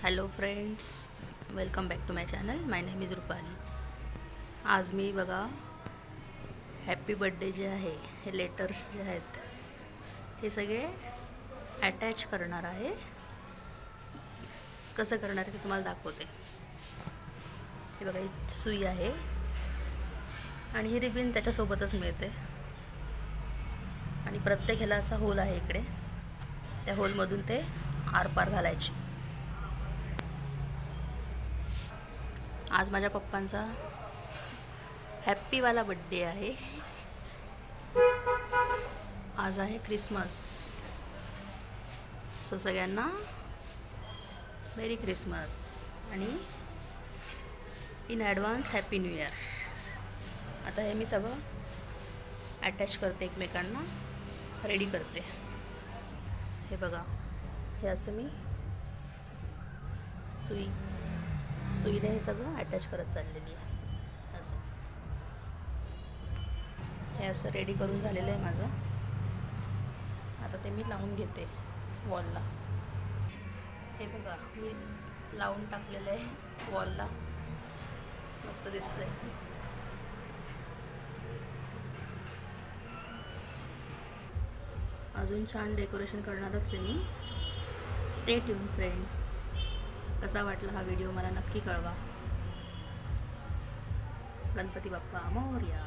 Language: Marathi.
Hello friends, welcome back to my channel. My name is Rupali. आज मी बघा हॅपी बर्थडे जे आहे हे लेटर्स जे आहेत हे सगळे अटॅच करणार आहे. कसं करणार ते तुम्हाला दाखवते. हे बघा, ही सुई आहे आणि ही रिबीन त्याच्यासोबतच मिळते आणि प्रत्येक ह्याला असा होल आहे इकडे. त्या होलमधून ते आरपार घालायचे. आज माझ्या पप्पांचा हॅप्पीवाला बड्डे आहे. आज आहे क्रिसमस. सो सगळ्यांना मेरी क्रिसमस आणि in advance happy new year. आता हे मी सगळं अटॅच करते, एकमेकांना रेडी करते. हे बघा, हे असं मी सुईने हे सगळं अटॅच करत चाललेली आहे. असं हे असं रेडी करून झालेलं आहे माझं. आता ते मी लावून घेते वॉलला. हे बघा, मी लावून टाकलेलं आहे वॉलला. मस्त दिसतंय. अजून छान डेकोरेशन करणारच आहे मी. Stay tune friends. कसा वाटला हा व्हिडिओ मला नक्की कळवा. गणपती बाप्पा मोरया.